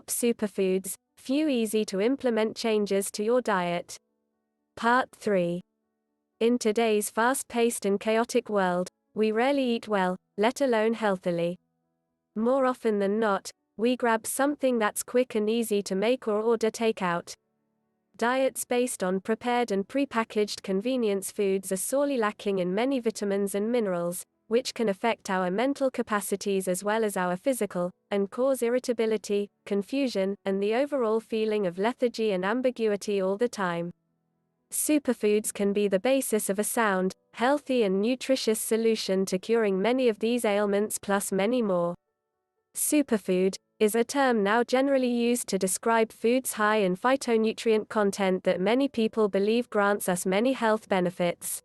Top superfoods, few easy to implement changes to your diet. Part 3. In today's fast-paced and chaotic world, we rarely eat well, let alone healthily. More often than not, we grab something that's quick and easy to make or order takeout. Diets based on prepared and prepackaged convenience foods are sorely lacking in many vitamins and minerals, which can affect our mental capacities as well as our physical, and cause irritability, confusion, and the overall feeling of lethargy and ambiguity all the time. Superfoods can be the basis of a sound, healthy and nutritious solution to curing many of these ailments plus many more. Superfood is a term now generally used to describe foods high in phytonutrient content that many people believe grants us many health benefits.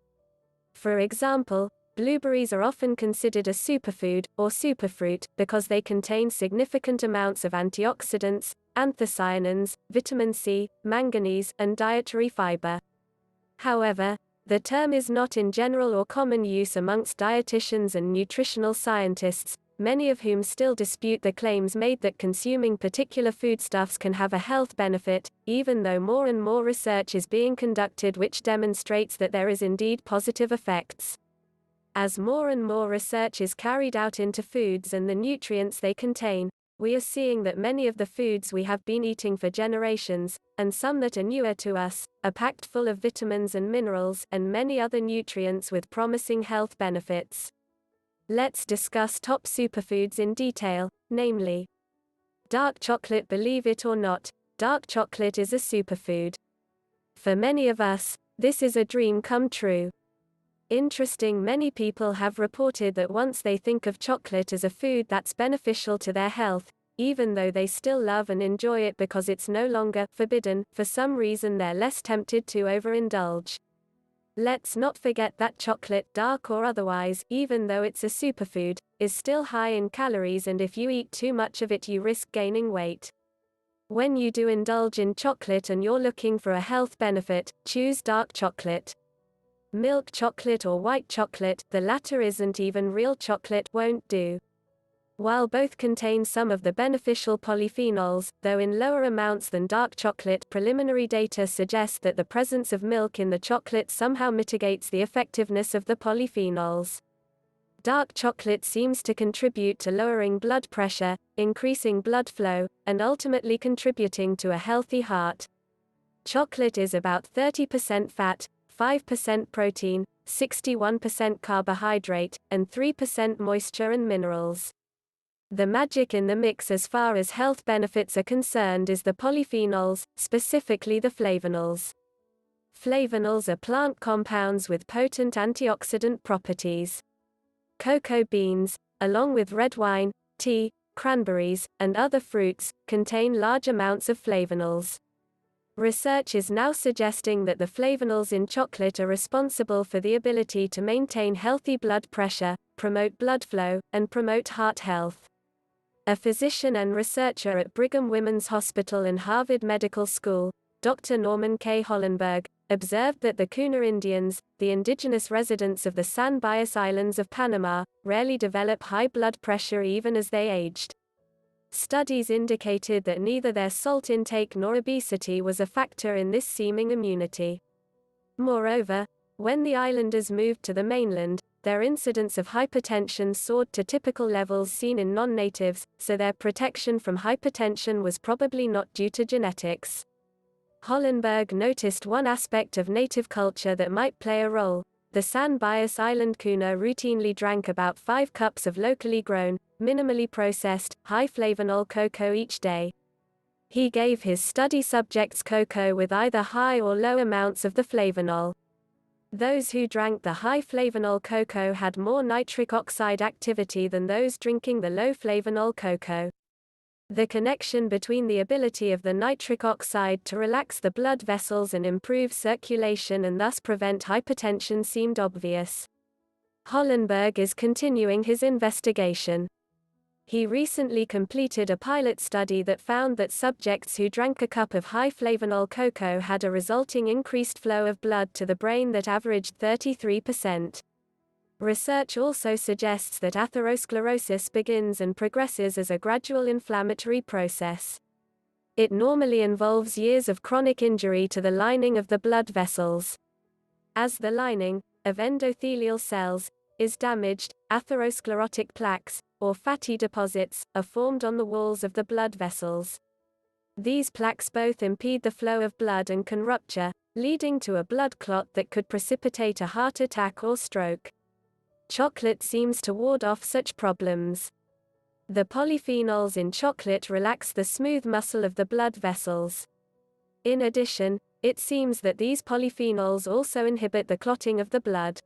For example, blueberries are often considered a superfood, or superfruit, because they contain significant amounts of antioxidants, anthocyanins, vitamin C, manganese, and dietary fiber. However, the term is not in general or common use amongst dietitians and nutritional scientists, many of whom still dispute the claims made that consuming particular foodstuffs can have a health benefit, even though more and more research is being conducted which demonstrates that there is indeed positive effects. As more and more research is carried out into foods and the nutrients they contain, we are seeing that many of the foods we have been eating for generations, and some that are newer to us, are packed full of vitamins and minerals and many other nutrients with promising health benefits. Let's discuss top superfoods in detail, namely, dark chocolate. Believe it or not, dark chocolate is a superfood. For many of us, this is a dream come true. Interesting, many people have reported that once they think of chocolate as a food that's beneficial to their health, even though they still love and enjoy it because it's no longer forbidden, for some reason they're less tempted to overindulge. Let's not forget that chocolate, dark or otherwise, even though it's a superfood, is still high in calories, and if you eat too much of it you risk gaining weight. When you do indulge in chocolate and you're looking for a health benefit, choose dark chocolate. Milk chocolate or white chocolate, the latter isn't even real chocolate, won't do. While both contain some of the beneficial polyphenols, though in lower amounts than dark chocolate, preliminary data suggest that the presence of milk in the chocolate somehow mitigates the effectiveness of the polyphenols. Dark chocolate seems to contribute to lowering blood pressure, increasing blood flow, and ultimately contributing to a healthy heart. Chocolate is about 30% fat, 5% protein, 61% carbohydrate, and 3% moisture and minerals. The magic in the mix as far as health benefits are concerned is the polyphenols, specifically the flavonols. Flavonols are plant compounds with potent antioxidant properties. Cocoa beans, along with red wine, tea, cranberries, and other fruits, contain large amounts of flavonols. Research is now suggesting that the flavonols in chocolate are responsible for the ability to maintain healthy blood pressure, promote blood flow, and promote heart health. A physician and researcher at Brigham Women's Hospital and Harvard Medical School, Dr. Norman K. Hollenberg, observed that the Cuna Indians, the indigenous residents of the San Bias Islands of Panama, rarely develop high blood pressure even as they aged. Studies indicated that neither their salt intake nor obesity was a factor in this seeming immunity. Moreover, when the islanders moved to the mainland, their incidence of hypertension soared to typical levels seen in non-natives, so their protection from hypertension was probably not due to genetics. Hollenberg noticed one aspect of native culture that might play a role. The San Bias Island Cuna routinely drank about 5 cups of locally grown, minimally processed, high flavonol cocoa each day. He gave his study subjects cocoa with either high or low amounts of the flavonol. Those who drank the high flavonol cocoa had more nitric oxide activity than those drinking the low flavonol cocoa. The connection between the ability of the nitric oxide to relax the blood vessels and improve circulation and thus prevent hypertension seemed obvious. Hollenberg is continuing his investigation. He recently completed a pilot study that found that subjects who drank a cup of high flavonol cocoa had a resulting increased flow of blood to the brain that averaged 33%. Research also suggests that atherosclerosis begins and progresses as a gradual inflammatory process. It normally involves years of chronic injury to the lining of the blood vessels. As the lining, of endothelial cells, is damaged, atherosclerotic plaques, or fatty deposits, are formed on the walls of the blood vessels. These plaques both impede the flow of blood and can rupture, leading to a blood clot that could precipitate a heart attack or stroke. Chocolate seems to ward off such problems. The polyphenols in chocolate relax the smooth muscle of the blood vessels. In addition, it seems that these polyphenols also inhibit the clotting of the blood.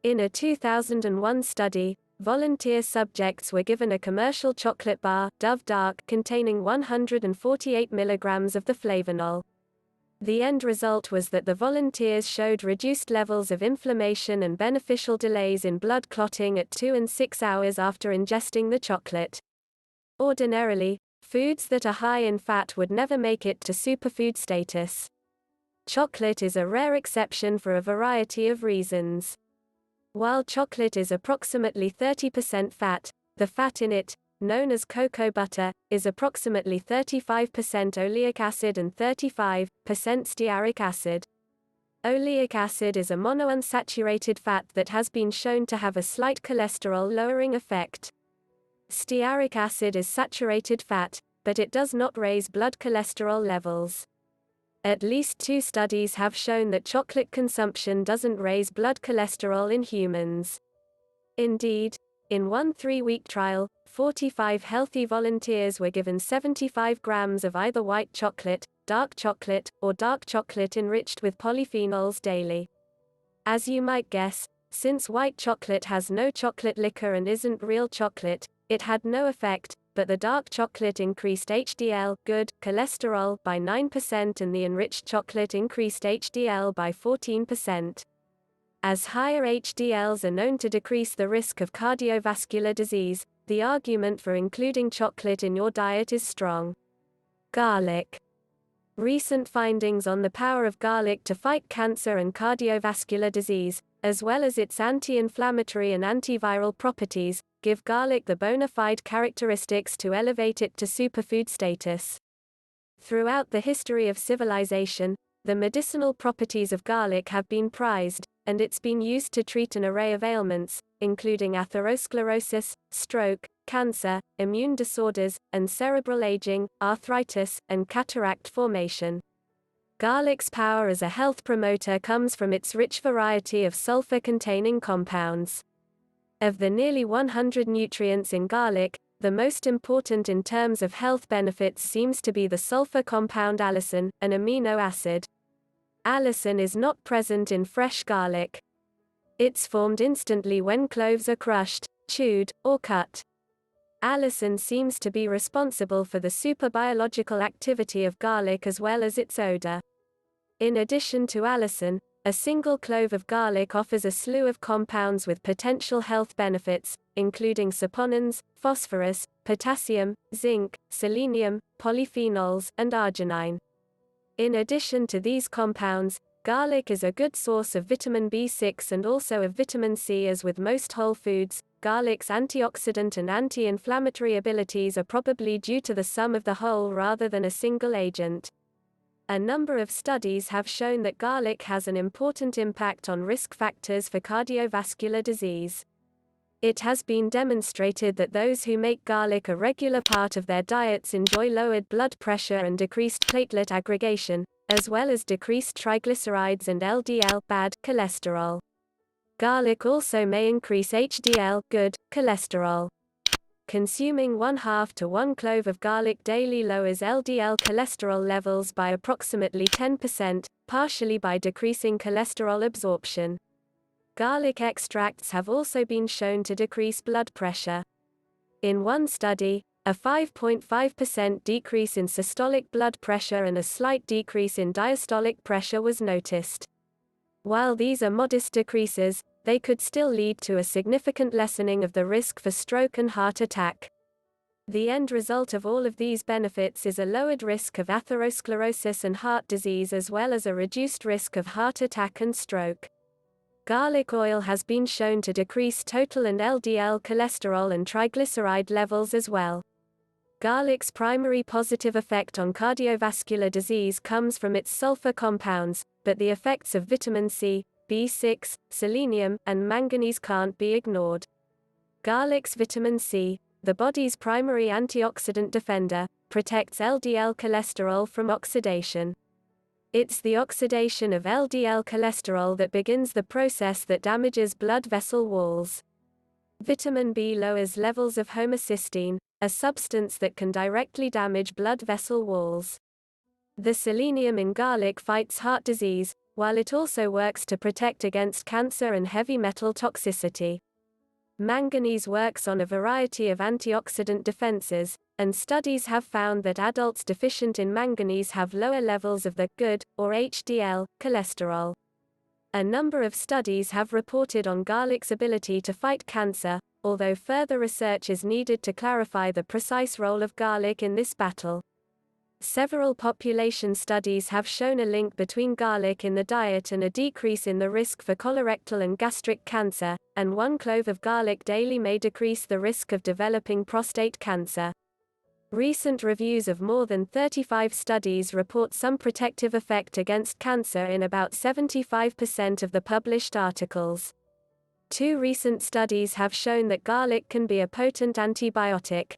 In a 2001 study, volunteer subjects were given a commercial chocolate bar, Dove Dark, containing 148 milligrams of the flavanol. The end result was that the volunteers showed reduced levels of inflammation and beneficial delays in blood clotting at 2 and 6 hours after ingesting the chocolate. Ordinarily, foods that are high in fat would never make it to superfood status. Chocolate is a rare exception for a variety of reasons. While chocolate is approximately 30% fat, the fat in it, known as cocoa butter, is approximately 35% oleic acid and 35% stearic acid. Oleic acid is a monounsaturated fat that has been shown to have a slight cholesterol-lowering effect. Stearic acid is saturated fat, but it does not raise blood cholesterol levels. At least 2 studies have shown that chocolate consumption doesn't raise blood cholesterol in humans. Indeed, in one 3-week trial, 45 healthy volunteers were given 75 grams of either white chocolate, dark chocolate, or dark chocolate enriched with polyphenols daily. As you might guess, since white chocolate has no chocolate liquor and isn't real chocolate, it had no effect, but the dark chocolate increased HDL, good, cholesterol, by 9% and the enriched chocolate increased HDL by 14%. As higher HDLs are known to decrease the risk of cardiovascular disease, the argument for including chocolate in your diet is strong. Garlic. Recent findings on the power of garlic to fight cancer and cardiovascular disease, as well as its anti-inflammatory and antiviral properties, give garlic the bona fide characteristics to elevate it to superfood status. Throughout the history of civilization, the medicinal properties of garlic have been prized, and it's been used to treat an array of ailments, including atherosclerosis, stroke, cancer, immune disorders, and cerebral aging, arthritis, and cataract formation. Garlic's power as a health promoter comes from its rich variety of sulfur-containing compounds. Of the nearly 100 nutrients in garlic, the most important in terms of health benefits seems to be the sulfur compound allicin, an amino acid. Allicin is not present in fresh garlic. It's formed instantly when cloves are crushed, chewed, or cut. Allicin seems to be responsible for the superbiological activity of garlic as well as its odor. In addition to allicin, a single clove of garlic offers a slew of compounds with potential health benefits, including saponins, phosphorus, potassium, zinc, selenium, polyphenols, and arginine. In addition to these compounds, garlic is a good source of vitamin B6 and also of vitamin C. As with most whole foods, garlic's antioxidant and anti-inflammatory abilities are probably due to the sum of the whole rather than a single agent. A number of studies have shown that garlic has an important impact on risk factors for cardiovascular disease. It has been demonstrated that those who make garlic a regular part of their diets enjoy lowered blood pressure and decreased platelet aggregation, as well as decreased triglycerides and LDL bad cholesterol. Garlic also may increase HDL good cholesterol. Consuming 1/2 to 1 clove of garlic daily lowers LDL cholesterol levels by approximately 10%, partially by decreasing cholesterol absorption. Garlic extracts have also been shown to decrease blood pressure. In one study, a 5.5% decrease in systolic blood pressure and a slight decrease in diastolic pressure was noticed. While these are modest decreases, they could still lead to a significant lessening of the risk for stroke and heart attack. The end result of all of these benefits is a lowered risk of atherosclerosis and heart disease as well as a reduced risk of heart attack and stroke. Garlic oil has been shown to decrease total and LDL cholesterol and triglyceride levels as well. Garlic's primary positive effect on cardiovascular disease comes from its sulfur compounds, but the effects of vitamin C, B6, selenium, and manganese can't be ignored. Garlic's vitamin C, the body's primary antioxidant defender, protects LDL cholesterol from oxidation. It's the oxidation of LDL cholesterol that begins the process that damages blood vessel walls. Vitamin B lowers levels of homocysteine, a substance that can directly damage blood vessel walls. The selenium in garlic fights heart disease, while it also works to protect against cancer and heavy metal toxicity. Manganese works on a variety of antioxidant defenses, and studies have found that adults deficient in manganese have lower levels of the good, or HDL, cholesterol. A number of studies have reported on garlic's ability to fight cancer, although further research is needed to clarify the precise role of garlic in this battle. Several population studies have shown a link between garlic in the diet and a decrease in the risk for colorectal and gastric cancer, and 1 clove of garlic daily may decrease the risk of developing prostate cancer. Recent reviews of more than 35 studies report some protective effect against cancer in about 75% of the published articles. 2 recent studies have shown that garlic can be a potent antibiotic.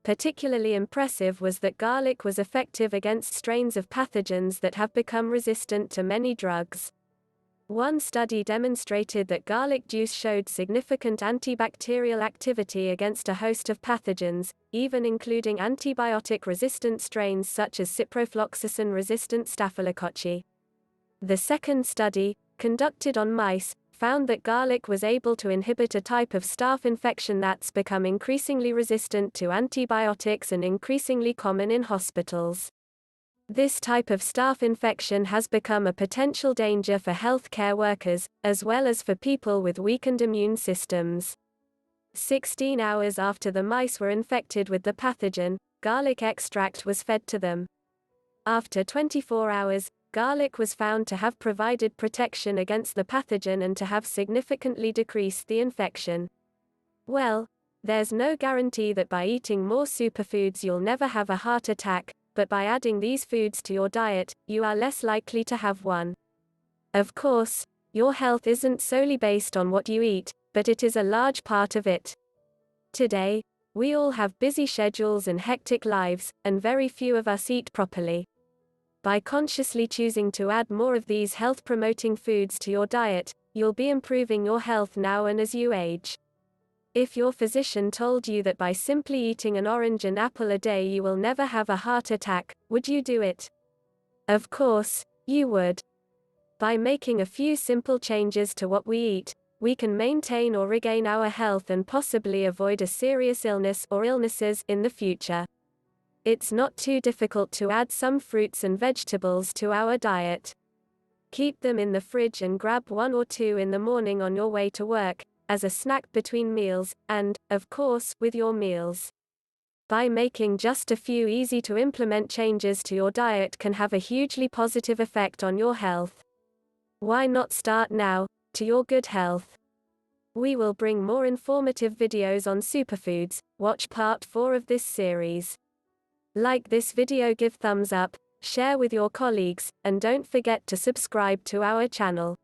Particularly impressive was that garlic was effective against strains of pathogens that have become resistant to many drugs. One study demonstrated that garlic juice showed significant antibacterial activity against a host of pathogens, even including antibiotic-resistant strains such as ciprofloxacin-resistant staphylococci. The second study, conducted on mice, found that garlic was able to inhibit a type of staph infection that's become increasingly resistant to antibiotics and increasingly common in hospitals. This type of staph infection has become a potential danger for healthcare workers, as well as for people with weakened immune systems. 16 hours after the mice were infected with the pathogen, garlic extract was fed to them. After 24 hours, garlic was found to have provided protection against the pathogen and to have significantly decreased the infection. Well, there's no guarantee that by eating more superfoods you'll never have a heart attack, but by adding these foods to your diet, you are less likely to have one. Of course, your health isn't solely based on what you eat, but it is a large part of it. Today, we all have busy schedules and hectic lives, and very few of us eat properly. By consciously choosing to add more of these health-promoting foods to your diet, you'll be improving your health now and as you age. If your physician told you that by simply eating an orange and apple a day you will never have a heart attack, would you do it? Of course, you would. By making a few simple changes to what we eat, we can maintain or regain our health and possibly avoid a serious illness or illnesses in the future. It's not too difficult to add some fruits and vegetables to our diet. Keep them in the fridge and grab 1 or 2 in the morning on your way to work, as a snack between meals, and, of course, with your meals. By making just a few easy-to-implement changes to your diet can have a hugely positive effect on your health. Why not start now, to your good health? We will bring more informative videos on superfoods. Watch part 4 of this series. Like this video, give thumbs up, share with your colleagues, and don't forget to subscribe to our channel.